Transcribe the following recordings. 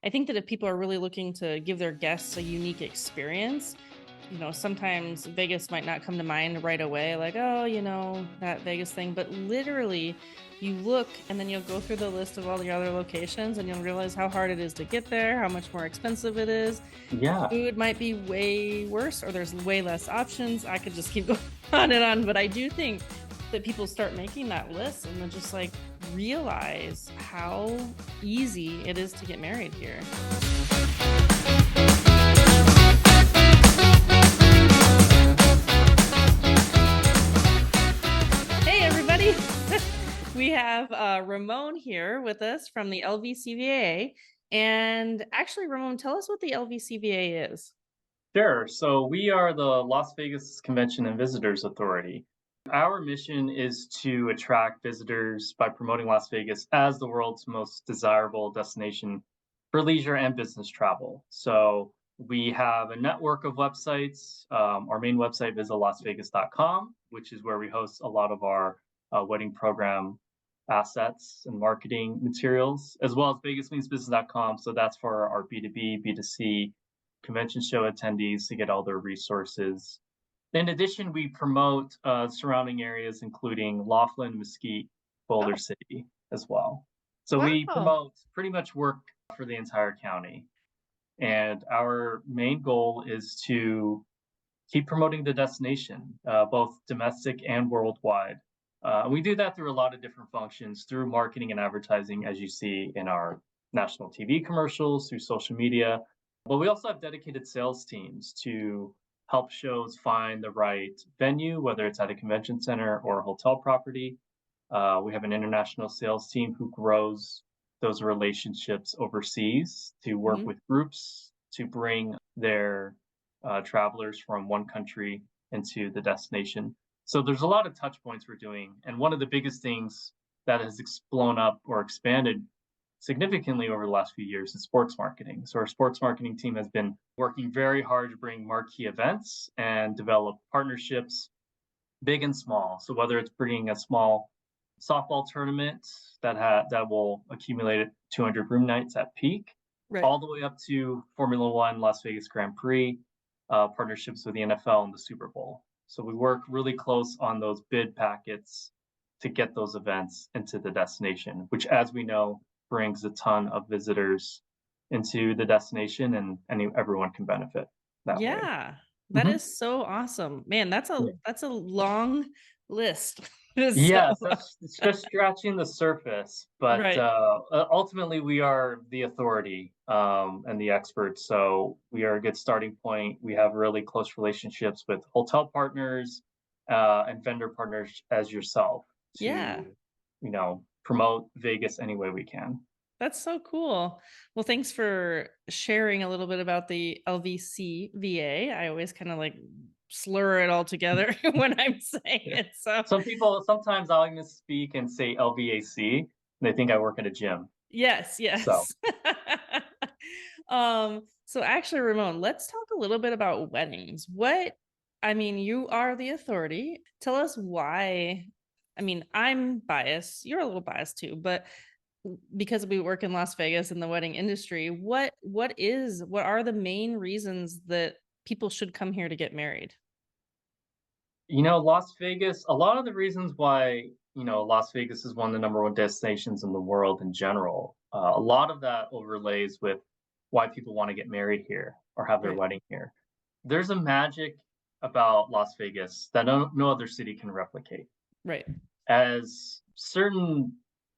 I think that if people are really looking to give their guests a unique experience, sometimes Vegas might not come to mind right away, like, oh, that Vegas thing. But literally, you look and then you'll go through the list of all the other locations and you'll realize how hard it is to get there, how much more expensive it is. The Yeah. food might be way worse or there's way less options. I could just keep going on and on. But I do think that people start making that list and then just like realize how easy it is to get married here. Hey, everybody. We have Ramon here with us from the LVCVA. And actually, Ramon, tell us what the LVCVA is. Sure. So we are the Las Vegas Convention and Visitors Authority. Our mission is to attract visitors by promoting Las Vegas as the world's most desirable destination for leisure and business travel. So we have a network of websites. Our main website is visitlasvegas.com, which is where we host a lot of our wedding program assets and marketing materials, as well as vegasmeansbusiness.com. So that's for our B2B, B2C convention show attendees to get all their resources. In addition, we promote surrounding areas, including Laughlin, Mesquite, Boulder Oh, City as well. So we wow. promote pretty much work for the entire county. And our main goal is to keep promoting the destination, both domestic and worldwide. We do that through a lot of different functions, through marketing and advertising, as you see in our national TV commercials, through social media. But we also have dedicated sales teams to help shows find the right venue, whether it's at a convention center or a hotel property. We have an international sales team who grows those relationships overseas to work Mhm. with groups to bring their travelers from one country into the destination. So there's a lot of touch points we're doing. And one of the biggest things that has blown up or expanded significantly over the last few years is sports marketing. So our sports marketing team has been working very hard to bring marquee events and develop partnerships, big and small. So whether it's bringing a small softball tournament that will accumulate 200 room nights at peak, Right. all the way up to Formula One, Las Vegas Grand Prix, partnerships with the NFL and the Super Bowl. So we work really close on those bid packets to get those events into the destination, which, as we know, brings a ton of visitors into the destination, and everyone can benefit that way. Yeah. That Mhm. is so awesome. Man, that's a Yeah. that's a long list. So, Yes, that's it's just scratching the surface, but right. ultimately we are the authority and the experts, so we are a good starting point. We have really close relationships with hotel partners and vendor partners as yourself Yeah. to, promote Vegas any way we can. That's so cool. Well, thanks for sharing a little bit about the LVCVA. I always kind of like slur it all together when I'm saying Yeah. it. So, Some people sometimes I'll misspeak and say LVAC, and they think I work at a gym. yes, So yes. So actually, Ramon, let's talk a little bit about weddings. You are the authority. Tell us why. I'm biased. You're a little biased too, but because we work in Las Vegas in the wedding industry, what are the main reasons that people should come here to get married? Las Vegas, a lot of the reasons why, Las Vegas is one of the number one destinations in the world in general, a lot of that overlays with why people want to get married here or have their Right. wedding here. There's a magic about Las Vegas that no other city can replicate. Right. As certain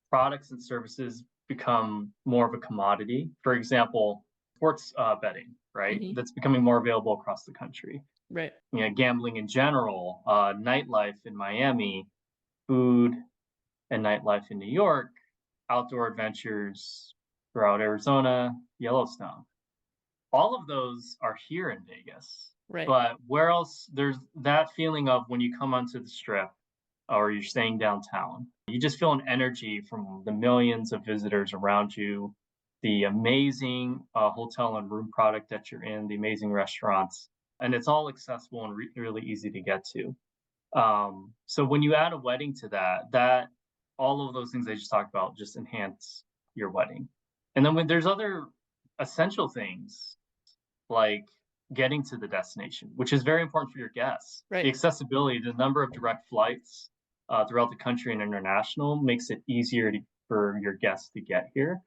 products and services become more of a commodity, for example, sports betting, right? Hmm. That's becoming more available across the country, Right. gambling in general, nightlife in Miami, food and nightlife in New York, outdoor adventures throughout Arizona, Yellowstone. All of those are here in Vegas. Right. But where else there's that feeling of when you come onto the strip or you're staying downtown, you just feel an energy from the millions of visitors around you, the amazing hotel and room product that you're in, the amazing restaurants, and it's all accessible and really easy to get to. So when you add a wedding to that all of those things I just talked about just enhance your wedding. And then when there's other essential things like getting to the destination, which is very important for your guests. The Right. accessibility, the number of direct flights throughout the country and international makes it easier for your guests to get here.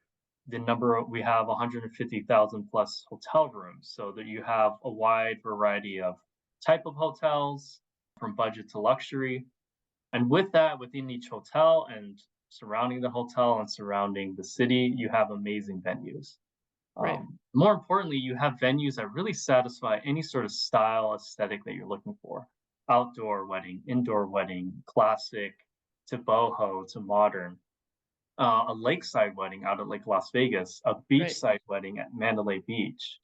We have 150,000 plus hotel rooms, so that you have a wide variety of type of hotels, from budget to luxury. And with that, within each hotel and surrounding the hotel and surrounding the city, you have amazing venues. Right. More importantly, you have venues that really satisfy any sort of style aesthetic that you're looking for. Outdoor wedding, indoor wedding, classic to boho to modern. A lakeside wedding out at Lake Las Vegas, a Right. beachside wedding at Mandalay Beach.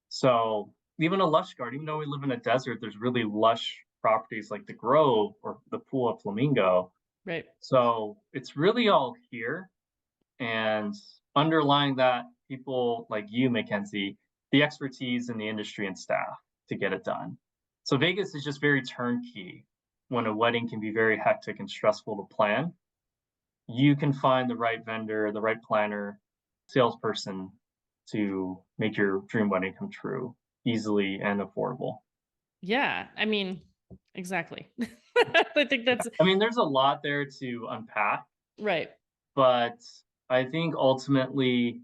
So even a lush garden, even though we live in a desert, there's really lush properties like the Grove or the Pool of Flamingo. Right. So it's really all here. And underlying that, people like you, McKenzi, the expertise in the industry and staff to get it done. So Vegas is just very turnkey. When a wedding can be very hectic and stressful to plan, you can find the right vendor, the right planner, salesperson to make your dream wedding come true easily and affordable. Yeah. I mean, exactly. I think that's I mean, there's a lot there to unpack, right. but I think ultimately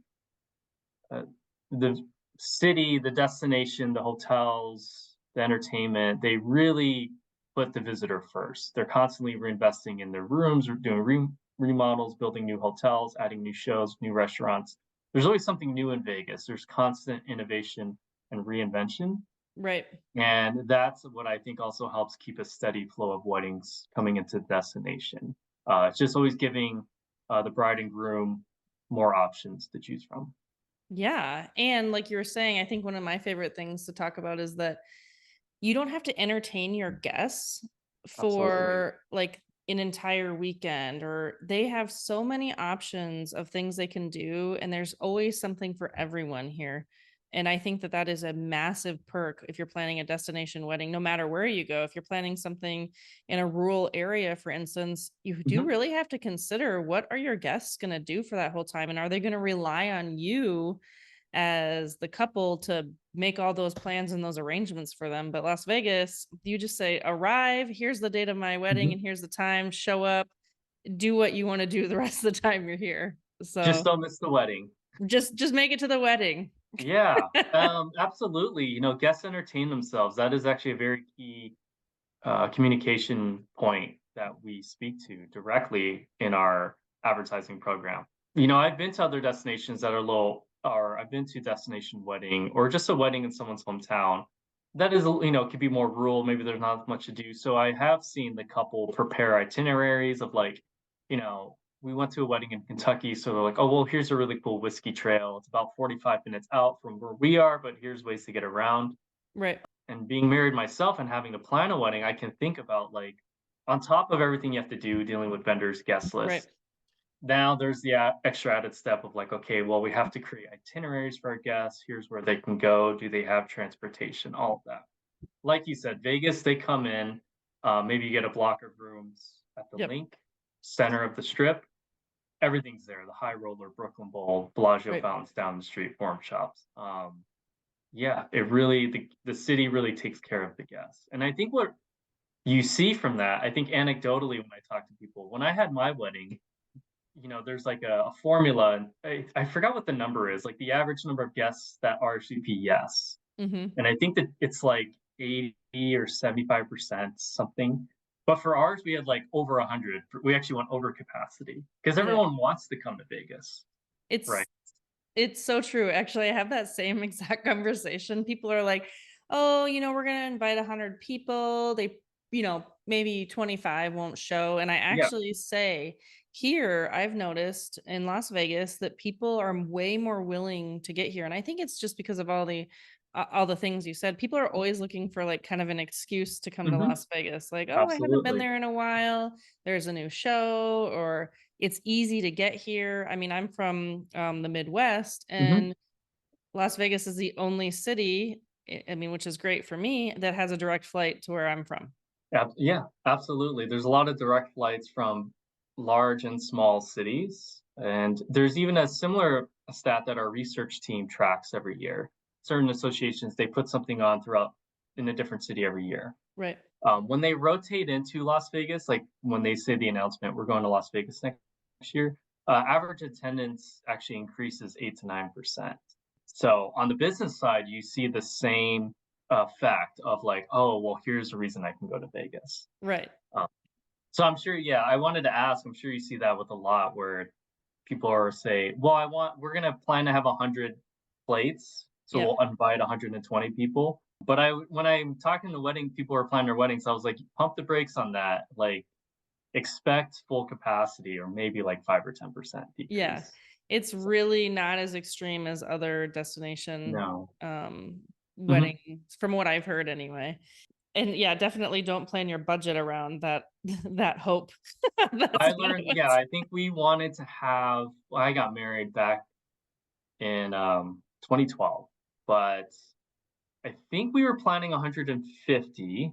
uh, the city, the destination, the hotels, the entertainment, they really put the visitor first. They're constantly reinvesting in their rooms, or doing remodels, building new hotels, adding new shows, new restaurants. There's always something new in Vegas. There's constant innovation and reinvention. Right. And that's what I think also helps keep a steady flow of weddings coming into the destination. It's just always giving the bride and groom more options to choose from. Yeah. And like you were saying, I think one of my favorite things to talk about is that you don't have to entertain your guests Absolutely. for like an entire weekend, or they have so many options of things they can do, and there's always something for everyone here. And I think that that is a massive perk if you're planning a destination wedding, no matter where you go. If you're planning something in a rural area, for instance, you do Mhm. really have to consider, what are your guests going to do for that whole time, and are they going to rely on you as the couple to make all those plans and those arrangements for them. But Las Vegas, you just say, arrive, here's the date of my wedding, Mhm. and here's the time, show up, do what you want to do the rest of the time you're here. Just So don't miss the wedding. just make it to the wedding. Yeah, absolutely. Guests entertain themselves. That is actually a very key communication point that we speak to directly in our advertising program. I've been to other destinations that are low, or I've been to destination wedding or just a wedding in someone's hometown. That is, could be more rural. Maybe there's not much to do. So I have seen the couple prepare itineraries of like, we went to a wedding in Kentucky. So they're like, oh, well, here's a really cool whiskey trail. It's about 45 minutes out from where we are, but here's ways to get around. Right. And being married myself and having to plan a wedding, I can think about like on top of everything you have to do dealing with vendors, guest Right. lists. Now there's the extra added step of like, okay, well, we have to create itineraries for our guests. Here's where they can go. Do they have transportation? All of that. Like you said, Vegas, they come in. Maybe you get a block of rooms at the Yep. link, center of the strip. Everything's there. The High Roller, Brooklyn Bowl, Bellagio Right. fountains down the street, forum shops. Yeah, it really the city really takes care of the guests. And I think what you see from that, I think anecdotally when I talk to people, when I had my wedding, there's like a formula, and I forgot what the number is, like the average number of guests that RSVP yes. Hmm. And I think that it's like 80 or 75% something. But for ours, we had like over 100. We actually went over capacity because Yeah. everyone wants to come to Vegas. Right. It's It's so true. Actually, I have that same exact conversation. People are like, "Oh, we're going to invite 100 people. Maybe 25 won't show." And I Yeah. actually say, here, I've noticed in Las Vegas that people are way more willing to get here. And I think it's just because of all the things you said. People are always looking for like kind of an excuse to come to Hmm. Las Vegas. Like, "Oh, I haven't been Absolutely. there in a while. There's a new show," or it's easy to get here. I mean, I'm from the Midwest, Hmm. and Las Vegas is the only city, I mean, which is great for me, that has a direct flight to where I'm from. Yeah, absolutely. There's a lot of direct flights from large and small cities, and there's even a a stat that our research team tracks every year. Certain associations, they put something on throughout in a different city every year. Right. When they rotate into Las Vegas, like when they say the announcement, we're going to Las Vegas next year, average attendance actually increases 8 to 9%. So on the business side, you see the same fact of like, oh, well, here's the reason I can go to Vegas. Right. Um, so I'm sure, yeah, I wanted to ask, I'm sure you see that with a lot where people are say, well, we're going to plan to have 100 plates. So Yep. we'll invite 120 people. But when I'm talking to wedding people who are planning their weddings, I was like, pump the brakes on that. Like, expect full capacity or maybe like 5 or 10% Yeah. decrease. It's So, really not as extreme as other destination no. Mhm. weddings, from what I've heard anyway. And yeah, definitely don't plan your budget around that that hope. That's I what I learned, would yeah, say. I think we wanted to have, well, I got married back in 2012, but I think we were planning 150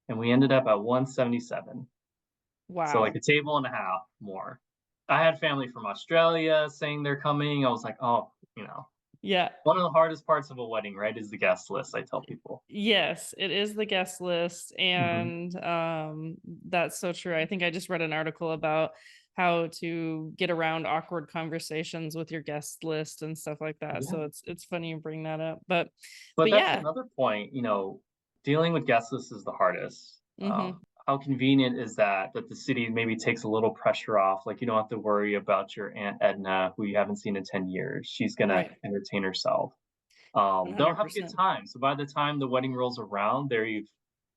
and we ended up at 177. So like Wow. a table and a half more. I had family from Australia saying they're coming. I was like, oh, Yeah. one of the hardest parts of a wedding, right, is the guest list. I tell people. Yes, it is the guest list, Hmm. and that's so true. I think I just read an article about how to get around awkward conversations with your guest list and stuff like that. Yeah, So it's funny you bring that up. but But that's yeah. another point. Dealing with guest lists is the hardest. Mhm. How convenient is that the city maybe takes a little pressure off? Like you don't have to worry about your Aunt Edna, who you haven't seen in 10 years. She's gonna Right. entertain herself. They'll have a good 100%. time. So by the time the wedding rolls around, there you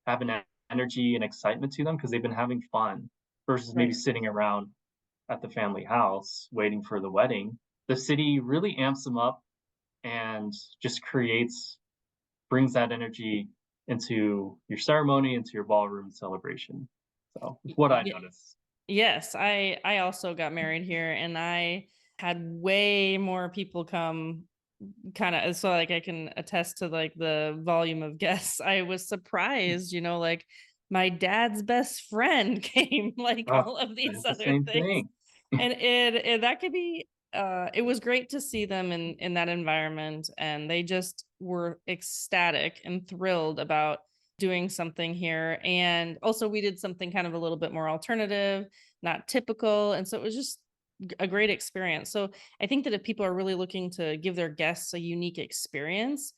have an energy and excitement to them because they've been having fun versus maybe Right. sitting around at the family house waiting for the wedding. The city really amps them up and just brings that energy into your ceremony, into your ballroom celebration. So it's what I Yeah. noticed. Yes, I also got married here, and I had way more people come, kind of, so like I can attest to like the volume of guests. I was surprised, like my dad's best friend came, like Oh, all of these it's the other same things. thing. And it that could be it was great to see them in that environment, and they just were ecstatic and thrilled about doing something here. And also we did something kind of a little bit more alternative, not typical, and so it was just a great experience. So I think that if people are really looking to give their guests a unique experience,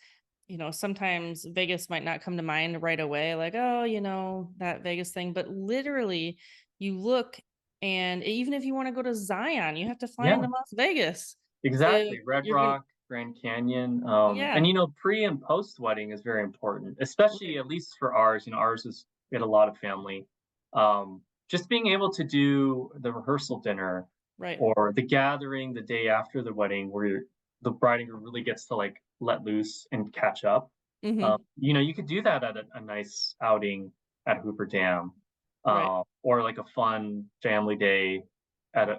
sometimes Vegas might not come to mind right away, like, oh, that Vegas thing. But literally, you look, and even if you want to go to Zion, you have to fly Yeah. into Las Vegas. So Exactly, Red you're going to, Rock, Grand Canyon, and yeah, pre and post wedding is very important, especially right, at least for ours. Ours is we had a lot of family. Just being able to do the rehearsal dinner right. or the gathering the day after the wedding, where the bride and groom really gets to like let loose and catch up. Hmm. You could do that at a nice outing at Hoover Dam, Right, or like a fun family day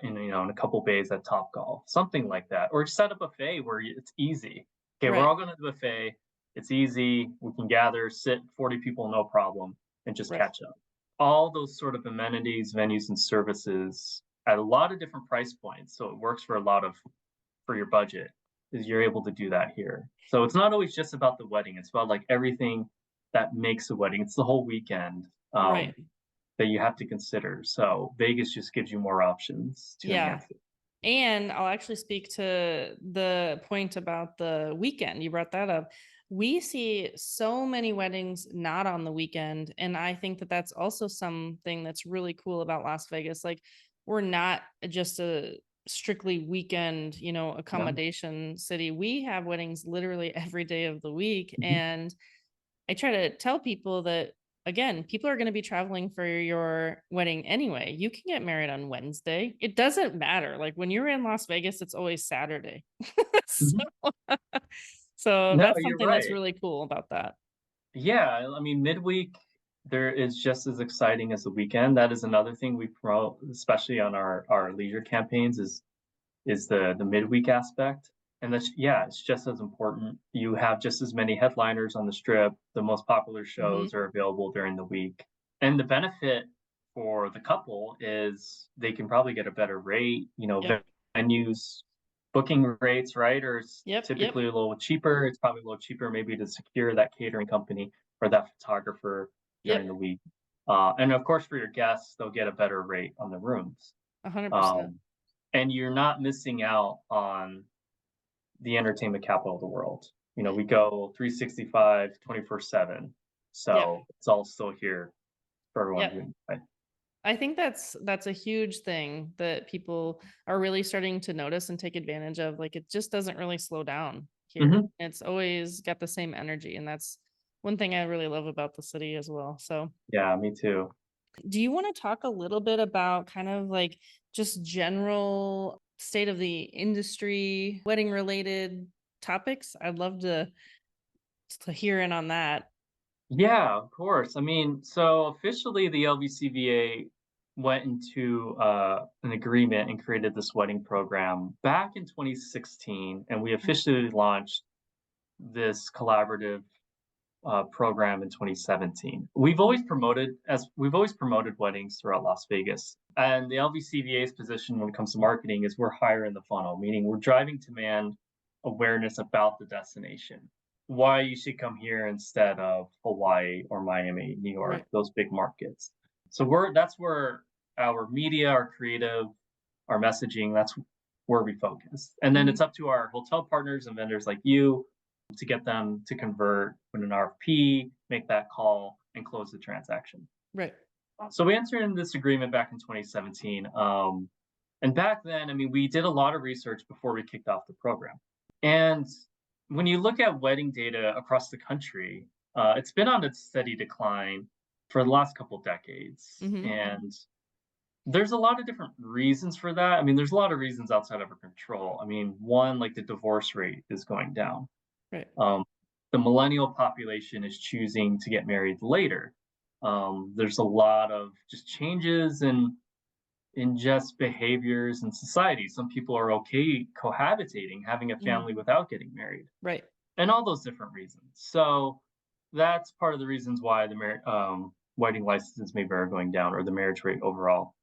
in a couple bays at Top Golf, something like that, or set a buffet where it's easy. Okay, we're right, all going to the buffet. It's easy. We can gather, sit 40 people, no problem, and just right. catch up. All those sort of amenities, venues, and services at a lot of different price points, so it works for your budget. Is you're able to do that here. So it's not always just about the wedding. It's about like everything that makes a wedding. It's the whole weekend. Right. That you have to consider. So Vegas just gives you more options to Yeah. enhance it. And I'll actually speak to the point about the weekend. You brought that up. We see so many weddings not on the weekend. And I think that that's also something that's really cool about Las Vegas. Like, we're not just a strictly weekend, Yeah. accommodation city. We have weddings literally every day of the week. Mhm. And I try to tell people that, again, people are going to be traveling for your wedding anyway. You can get married on Wednesday. It doesn't matter. Like, when you're in Las Vegas, it's always Saturday. so, Mhm. so No, that's you're something that's right. really cool about that. Yeah, I mean, midweek there is just as exciting as the weekend. That is another thing we promote, especially on our leisure campaigns, is the midweek aspect. And that's, yeah, it's just as important. You have just as many headliners on the strip. The most popular Hmm. shows are available during the week. And the benefit for the couple is they can probably get a better rate. Yep. Venues booking rates, right, are Yep. Yep. typically a little cheaper. It's probably a little cheaper maybe to secure that catering company or that photographer during the Yep. week. And of course, for your guests, they'll get a better rate on the rooms. 100%. Um, and you're not missing out on the entertainment capital of the world. We go 365, 24/7. Yep. So it's all still here for everyone Yep. to enjoy. I think that's a huge thing that people are really starting to notice and take advantage of. Like it just doesn't really slow down here. Mhm. It's always got the same energy, and that's one thing I really love about the city as well. So, Yeah, me too. do you want to talk a little bit about kind of like just general state of the industry, wedding related topics? I'd love to hear in on that. Yeah, of course. I mean, so officially the LVCVA went into an agreement and created this wedding program back in 2016, and we Mhm. officially launched this collaborative program in 2017. We've always promoted weddings throughout Las Vegas, and the LVCVA's position when it comes to marketing is we're higher in the funnel, meaning we're driving demand awareness about the destination. Why you should come here instead of Hawaii or Miami, New York, Right. those big markets. So that's where our media, our creative, our messaging, that's where we focus. And then Hmm. it's up to our hotel partners and vendors like you to get them to convert with an RFP, make that call, and close the transaction. Right. So we entered into this agreement back in 2017. And back then, I mean, we did a lot of research before we kicked off the program. And when you look at wedding data across the country, it's been on its steady decline for the last couple decades. Hmm. And there's a lot of different reasons for that. I mean, there's a lot of reasons outside of our control. I mean, one, like the divorce rate is going down. Right. Um, the millennial population is choosing to get married later. There's a lot of just changes in just behaviors in society. Some people are okay cohabitating, having a Hmm. family without getting married, Right. and all those different reasons. So that's part of the reasons why the wedding licenses maybe are going down or the marriage rate overall.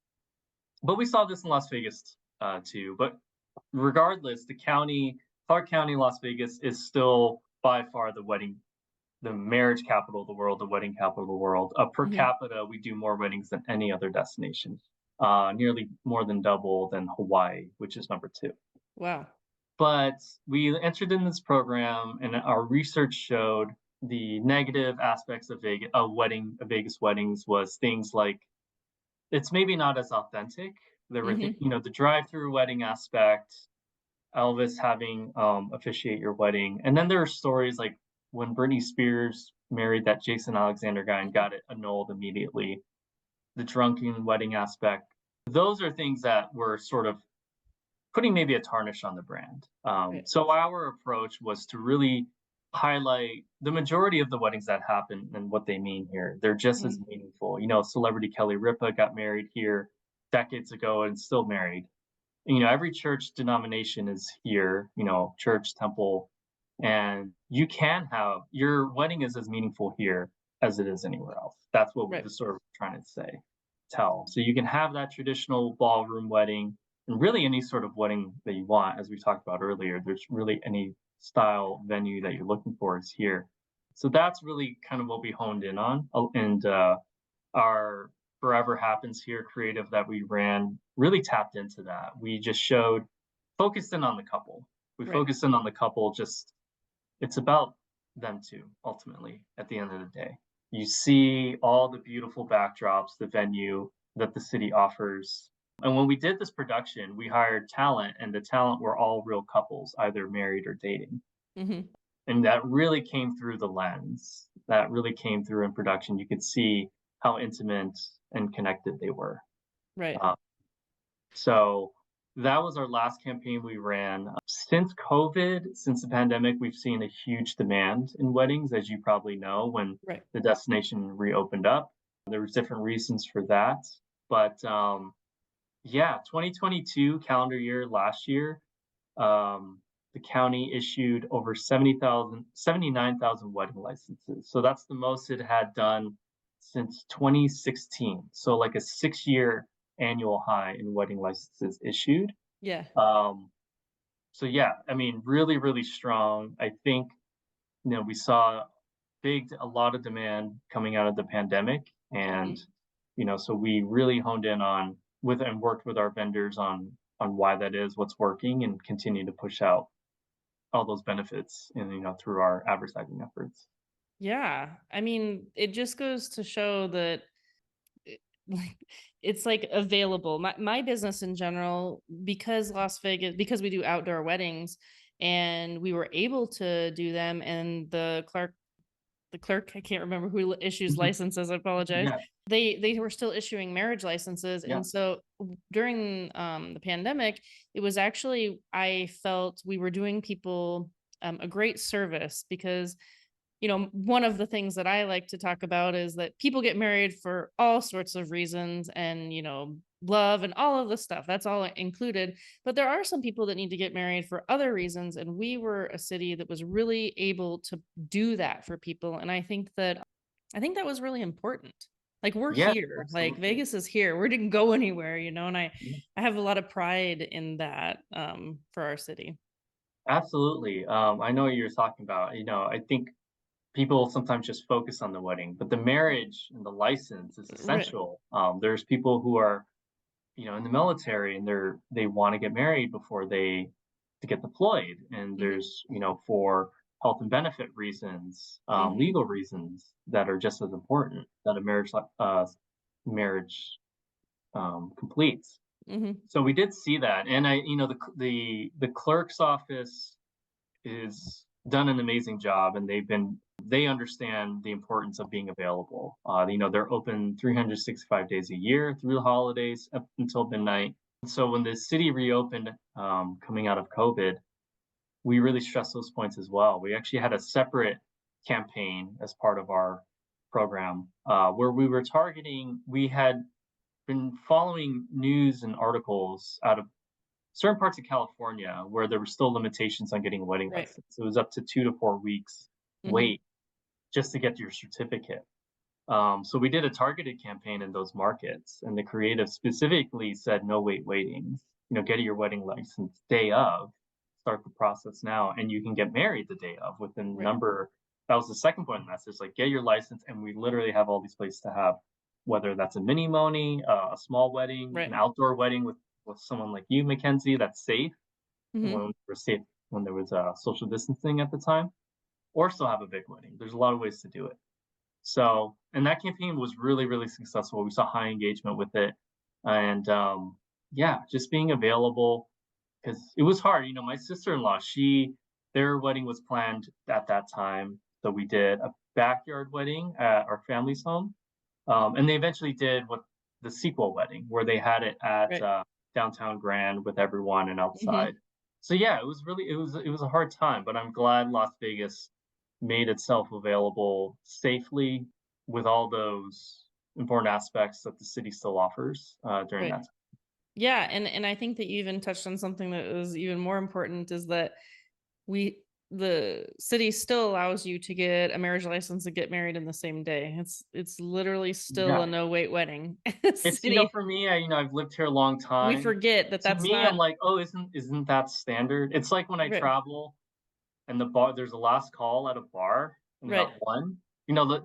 But we saw this in Las Vegas too. But regardless, Clark County, Las Vegas is still by far the marriage capital of the world, the wedding capital of the world. Per Hmm. capita, we do more weddings than any other destination, nearly more than double than Hawaii, which is number two. Wow. But we entered in this program, and our research showed the negative aspects of Vegas weddings was things like it's maybe not as authentic. Hmm. The drive-through wedding aspect, Elvis having officiate your wedding, and then there are stories like when Britney Spears married that Jason Alexander guy and got it annulled immediately. The drunken wedding aspect. Those are things that were sort of putting maybe a tarnish on the brand. Right. So our approach was to really highlight the majority of the weddings that happen and what they mean here. They're just as Mhm. meaningful. Celebrity Kelly Ripa got married here decades ago and still married. Every church denomination is here, church, temple, and you can have your wedding is as meaningful here as it is anywhere else. That's what we're Right. just sort of trying to tell. So you can have that traditional ballroom wedding and really any sort of wedding that you want, as we talked about earlier. There's really any style venue that you're looking for is here. So that's really kind of what we honed in on. And our Forever Happens Here creative that we ran really tapped into that. We just focused in on the couple. We Right. focused in on the couple, just it's about them too, ultimately, at the end of the day. You see all the beautiful backdrops, the venue that the city offers. And when we did this production, we hired talent, and the talent were all real couples, either married or dating. Hmm. And that really came through the lens. That really came through in production. You could see how intimate and connected they were. Right. Uh, so that was our last campaign we ran. Since COVID, since the pandemic, we've seen a huge demand in weddings, as you probably know, when Right. the destination reopened up. There was different reasons for that. But yeah, 2022 calendar year last year, the county issued over 79,000 wedding licenses. So that's the most it had done since 2016. So like a 6-year annual high in wedding licenses issued. Yeah. Um, So yeah, I mean, really, really strong. I think, we saw a lot of demand coming out of the pandemic, and Mhm. so we really honed in on with and worked with our vendors on why that is, what's working, and continue to push out all those benefits and through our advertising efforts. Yeah. I mean, it just goes to show that it- like it's like available. My business in general, because Las Vegas, because we do outdoor weddings and we were able to do them, and the clerk, I can't remember who issues Mhm. licenses, I apologize. Yeah, They were still issuing marriage licenses. yeah, And so during the pandemic, it was actually, I felt we were doing people a great service, because one of the things that I like to talk about is that people get married for all sorts of reasons, and, love and all of the stuff. That's all included. But there are some people that need to get married for other reasons. And we were a city that was really able to do that for people. And I think that was really important. Like, we're yeah, here, like absolutely. Vegas is here. We didn't go anywhere, and I Yeah, I have a lot of pride in that for our city. absolutely. I know what you're talking about. I think people sometimes just focus on the wedding, but the marriage and the license is Right. essential. There's people who are in the military, and they want to get married before they to get deployed, and Hmm. there's for health and benefit reasons, Hmm. legal reasons that are just as important that a marriage completes. Hmm. So we did see that, and the clerk's office is done an amazing job, and they understand the importance of being available. They're open 365 days a year through the holidays up until midnight. So when the city reopened, coming out of COVID, we really stressed those points as well. We actually had a separate campaign as part of our program, where we had been following news and articles out of certain parts of California where there were still limitations on getting a wedding Right. license. It was up to 2 to 4 weeks Hmm. wait just to get your certificate. So we did a targeted campaign in those markets, and the creative specifically said, "No wait waitings. Get your wedding license day of. Start the process now, and you can get married the day of within Right. number." That was the second point of the message. Like, get your license, and we literally have all these places to have, whether that's a mini moni, a small wedding, an Right. outdoor wedding with someone like you, McKenzi, that's safe Hmm. when we're safe when there was social distancing at the time, or still have a big wedding. There's a lot of ways to do it. So, and that campaign was really, really successful. We saw high engagement with it, and yeah, just being available because it was hard. My sister-in-law, their wedding was planned at that time, so we did a backyard wedding at our family's home, and they eventually did what the sequel wedding, where they had it at Right. downtown Grand with everyone and outside. Hmm. So yeah, it was a hard time, but I'm glad Las Vegas made itself available safely with all those important aspects that the city still offers during that Right. time. Yeah, and I think that you even touched on something that was even more important, is that we the city still allows you to get a marriage license and get married in the same day. It's literally still Yeah, a no wait wedding it's city. for me, I've lived here a long We time. forget that To that's me, not I'm like, oh, isn't that standard? It's like when I right. travel and there's a last call at a bar in Right. about one.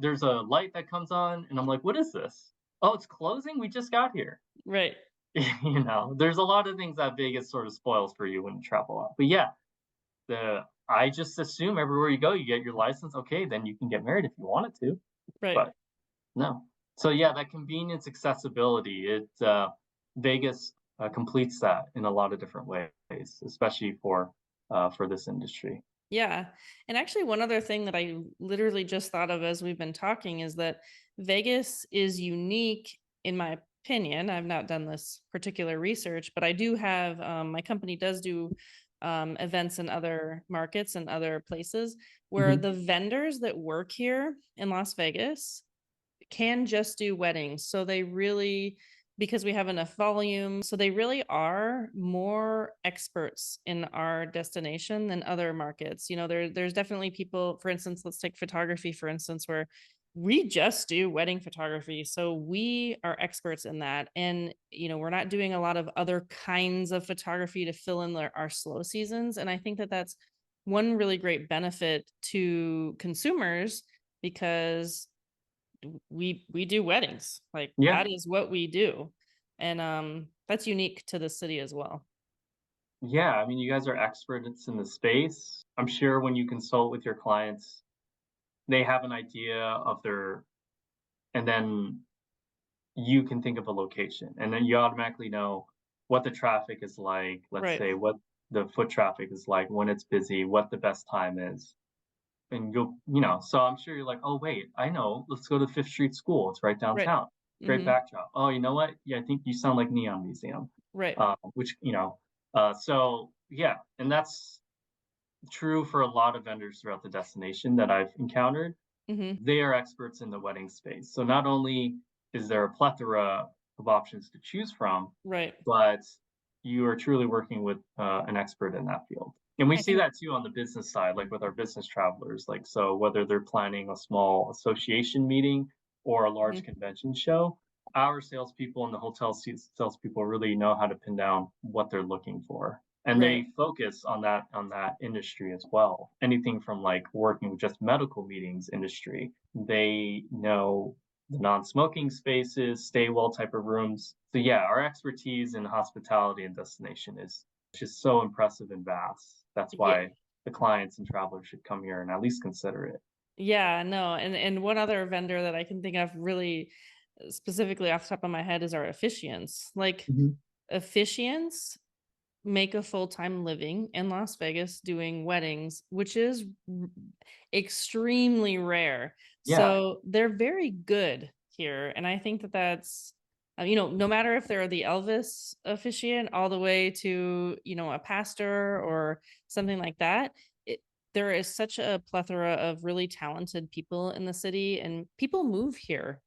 There's a light that comes on, and I'm like, what is this? Oh, it's closing. We just got here. Right. There's a lot of things that Vegas sort of spoils for you when you travel out. But yeah, the I just assume everywhere you go, you get your license. Okay, then you can get married if you wanted to. Right. But no. So yeah, that convenience, accessibility, Vegas completes that in a lot of different ways, especially for this industry. Yeah. And actually, one other thing that I literally just thought of as we've been talking is that Vegas is unique, in my opinion. I've not done this particular research, but I do have, my company does do events in other markets and other places, where Mhm. the vendors that work here in Las Vegas can just do weddings. So they really, because we have enough volume, so they really are more experts in our destination than other markets. There's definitely people, for instance, let's take photography, for instance, where we just do wedding photography. So we are experts in that. And, we're not doing a lot of other kinds of photography to fill in our slow seasons. And I think that that's one really great benefit to consumers because we do weddings. Like Yeah. that is what we do. And that's unique to the city as well. Yeah, I mean, you guys are experts in the space. I'm sure when you consult with your clients, they have an idea of their, and then you can think of a location, and then you automatically know what the traffic is like. Let's Right. say what the foot traffic is like when it's busy, what the best time is. And so I'm sure you're like, oh, wait, I know. Let's go to Fifth Street School. It's right Right. downtown. Great Hmm. backdrop. Oh, you know what? Yeah, I think you sound like Neon Museum, Right. which, so yeah, and that's true for a lot of vendors throughout the destination that I've encountered. Hmm. They are experts in the wedding space. So not only is there a plethora of options to choose from, Right. but you are truly working with an expert in that field. And we I see think. that too on the business side, like with our business travelers. Like, so whether they're planning a small association meeting or a large Mhm. convention show, our salespeople and the hotel salespeople really know how to pin down what they're looking for. And Right. they focus on that industry as well. Anything from like working with just medical meetings industry, they know the non-smoking spaces, stay well type of rooms. So yeah, our expertise in hospitality and destination is just so impressive and vast. That's Yeah. why the clients and travelers should come here and at least consider it. Yeah, no, and one other vendor that I can think of really specifically off the top of my head is our officiants. Like Mhm. officiants make a full-time living in Las Vegas doing weddings, which is extremely rare. Yeah, So they're very good here. And I think that that's, no matter if they're the Elvis officiant all the way to, a pastor or something like that, it, there is such a plethora of really talented people in the city, and people move here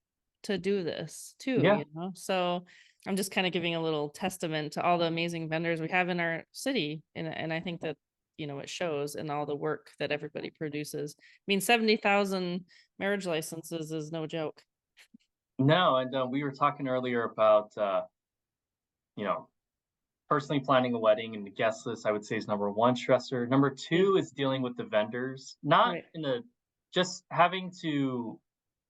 to do this too, yeah. So I'm just kind of giving a little testament to all the amazing vendors we have in our city. And I think that, it shows in all the work that everybody produces. I mean, 70,000 marriage licenses is no joke. No, and we were talking earlier about you know personally planning a wedding, and the guest list I would say is number one stressor. Number Yeah. two is dealing with the vendors, not Right. in a just having to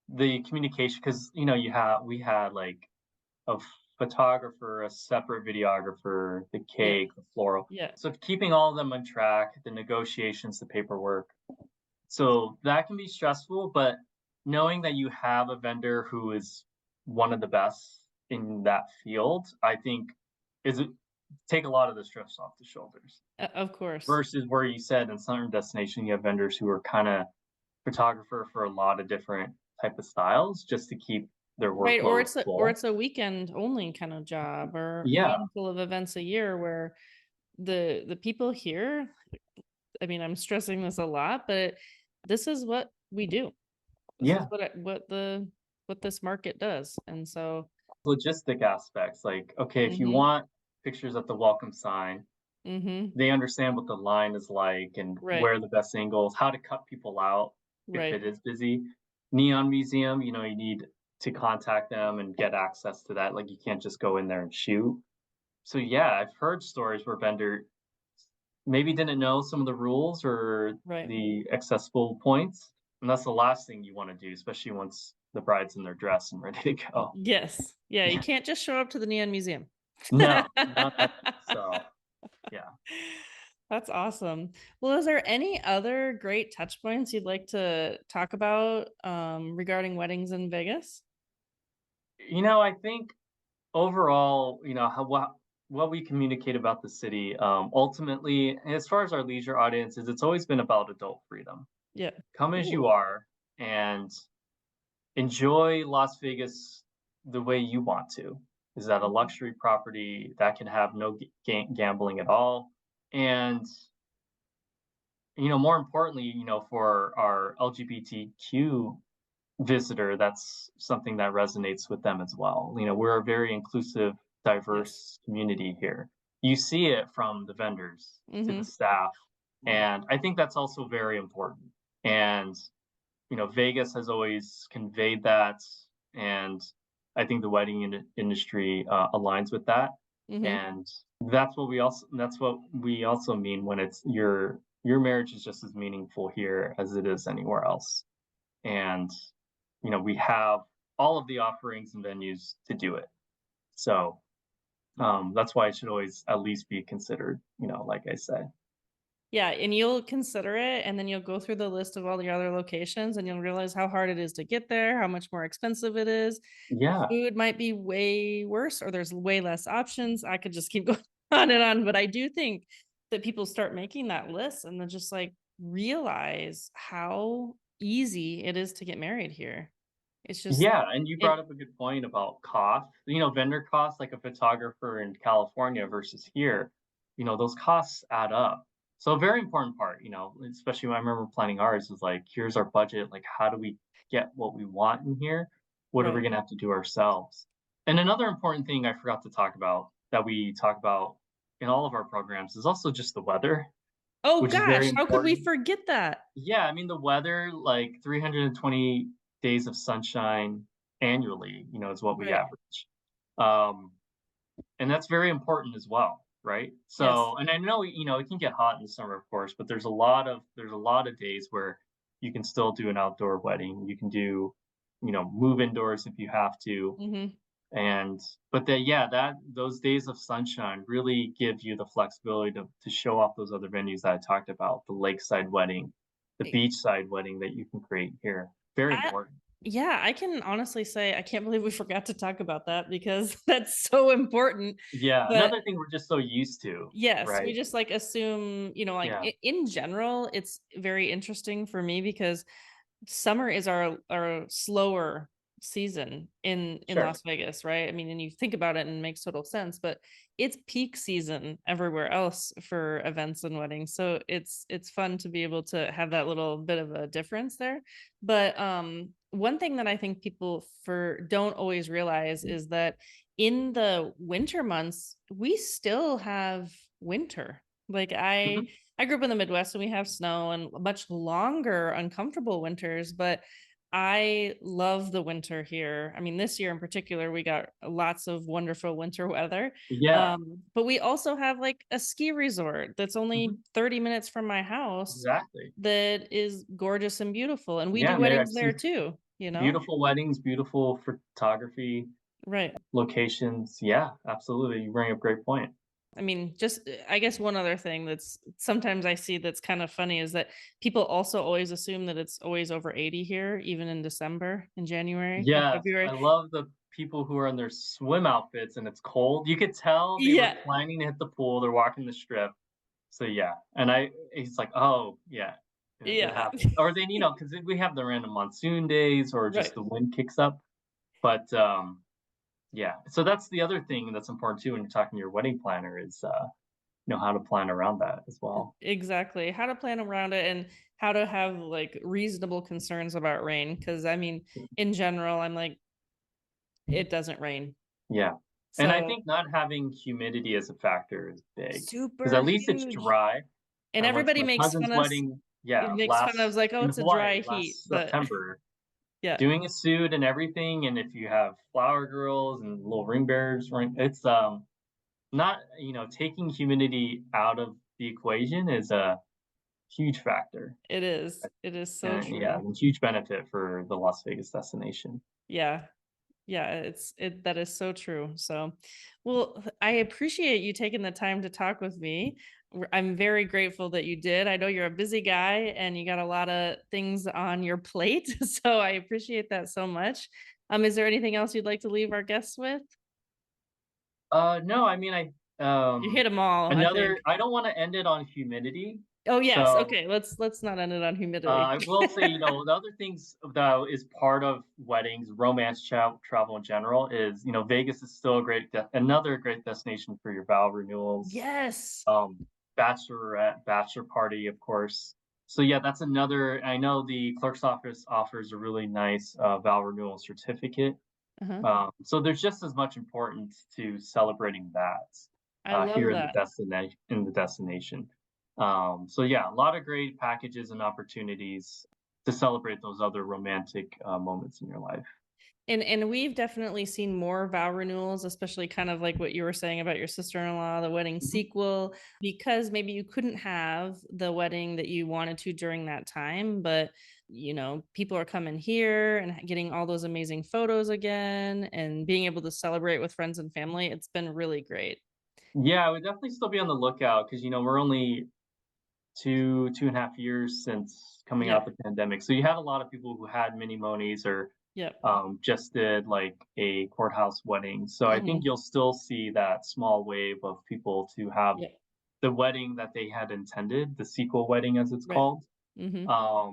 the communication because we had like a photographer, a separate videographer, the Yeah. cake, the floral. Yeah. So keeping all of them on track, the negotiations, the paperwork. So that can be stressful, but knowing that you have a vendor who is one of the best in that field, I think is take a lot of the stress off the shoulders. Of course. Versus where you said in certain destination you have vendors who are kind of photographer for a lot of different type of styles just to keep their Right. Or workload or full. it's a weekend only kind of job or a Yeah, handful of events a year where the people here, I mean, I'm stressing this a lot, but this is what we do. This is yeah. what this market does. And so, Logistic aspects, like, okay, if you mhm, want pictures at the welcome sign, mhm, they understand what the line is like and right, where the best angles, how to cut people out if right, it is busy. Neon Museum, you need to contact them and get access to that. Like, you can't just go in there and shoot. So yeah, I've heard stories where vendor maybe didn't know some of the rules or right. the accessible points, and that's the last thing you want to do, especially once the bride's in their dress and ready to go. Yes. Yeah, you can't just show up to the Neon Museum. No, not at all. So yeah. That's awesome. Well, is there any other great touch points you'd like to talk about regarding weddings in Vegas? I think overall, how what we communicate about the city, ultimately, as far as our leisure audiences, it's always been about adult freedom. Yeah. Come as Ooh. you are and enjoy Las Vegas the way you want to. Is that a Mhm. luxury property that can have no gambling at all? And more importantly, for our LGBTQ visitor, that's something that resonates with them as well. We're a very inclusive, Yes. diverse community here. You see it from the vendors to the Mhm. staff, and I think that's also very important. And Vegas has always conveyed that, and I think the wedding industry aligns with that. Hmm. And that's what we also mean when it's your marriage is just as meaningful here as it is anywhere else. And we have all of the offerings and venues to do it. So that's why it should always at least be considered. Like I said. Yeah, and you'll consider it, and then you'll go through the list of all the other locations, and you'll realize how hard it is to get there, how much more expensive it is. The Yeah, food might be way worse, or there's way less options. I could just keep going on and on, but I do think that people start making that list and then just like realize how easy it is to get married here. It's just yeah, and you brought it up a good point about cost. Vendor costs, like a photographer in California versus here, those costs add up. So a very important part, especially when I remember planning ours, is like, here's our budget. Like, how do we get what we want in here? What are we right. gonna have to do ourselves? And another important thing I forgot to talk about that we talk about in all of our programs is also just the weather, Oh which is very gosh, how could we important. forget that? Yeah, I mean, the weather, like 320 days of sunshine annually, is what we Right. average. Um, and that's very important as well, right? Yes. So, and I know, it can get hot in the summer, of course, but there's a lot of days where you can still do an outdoor wedding. You can do, move indoors if you have to. Hmm. And but yeah, that those days of sunshine really give you the flexibility to show off those other venues that I talked about, the lakeside wedding, the beachside wedding that you can create here. Very I important. Yeah, I can honestly say I can't believe we forgot to talk about that because that's so important. Yeah, But another thing we're just so used to, yes, we right? just like assume, like Yeah, in general, it's very interesting for me because summer is our slower season in sure. Las Vegas, right? I mean, and you think about it and it makes total sense, but it's peak season everywhere else for events and weddings. So it's fun to be able to have that little bit of a difference there. But one thing that I think people for don't always realize is that in the winter months, we still have winter. Like Mhm. I grew up in the Midwest and we have snow and much longer, uncomfortable winters, but I love the winter here. I mean, this year in particular, we got lots of wonderful winter weather. Yeah, But we also have like a ski resort that's only mhm, 30 minutes from my house exactly. that is gorgeous and beautiful. And we Yeah, do and I've weddings there seen too, beautiful weddings, beautiful photography Right. locations. Yeah, absolutely. You bring up a great point. I mean, just I guess one other thing that's sometimes I see that's kind of funny is that people also always assume that it's always over 80 here, even in December, in January, in Yes, I February. love the people who are in their swim outfits and it's cold. You could tell they were Yeah. planning to hit the pool, they're walking the strip. So, yeah, and he's like, "Oh, yeah, it Yeah. happens." Or then, because we have the random monsoon days or just Right. the wind kicks up. But, yeah, so that's the other thing that's important too when you're talking to your wedding planner is, how to plan around that as well. Exactly. How to plan around it and how to have like reasonable concerns about rain. Cause I mean, in general, I'm like, it doesn't rain. Yeah, and I So think not having humidity as a factor is big because super at least it's huge. dry. And I went to everybody my makes cousin's fun of wedding, it yeah, makes fun of like, oh, in it's a Hawaii dry heat. last But September, yeah, doing a suit and everything, and if you have flower girls and little ring bearers, it's, not taking humidity out of the equation is a huge factor, it is. It is so and yeah, true. a huge benefit for the Las Vegas destination. Yeah. Yeah, that is so true. So, well, I appreciate you taking the time to talk with me. I'm very grateful that you did. I know you're a busy guy and you got a lot of things on your plate, so I appreciate that so much. Is there anything else you'd like to leave our guests with? No, I mean, You hit them all, I think. I don't wanna end it on humidity, Oh yes, so, okay. Let's not end it on humidity. I will say, the other things that is part of weddings, romance travel in general is, Vegas is still another great destination for your vow renewals, Yes. bachelorette, bachelor party, of course. So, yeah, that's another I know the clerk's office offers a really nice, vow renewal certificate. Uh-huh. So there's just as much importance to celebrating that I love here that. in the destination. So yeah, a lot of great packages and opportunities to celebrate those other romantic moments in your life. And we've definitely seen more vow renewals, especially kind of like what you were saying about your sister-in-law, the wedding Mhm. sequel, because maybe you couldn't have the wedding that you wanted to during that time, but people are coming here and getting all those amazing photos again and being able to celebrate with friends and family. It's been really great. Yeah, I would definitely still be on the lookout because we're only 2.5 years since coming out Yep. the pandemic. So you had a lot of people who had mini monis or Yep. just did like a courthouse wedding. So I think Mhm. you'll still see that small wave of people to have Yep. the wedding that they had intended, the sequel wedding as it's Right. called. Mhm.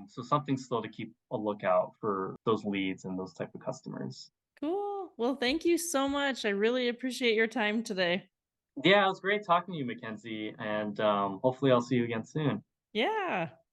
So something still to keep a lookout for those leads and those type of customers. Cool. Well, thank you so much. I really appreciate your time today. Yeah, it was great talking to you, Mackenzie, and hopefully I'll see you again soon. Yeah.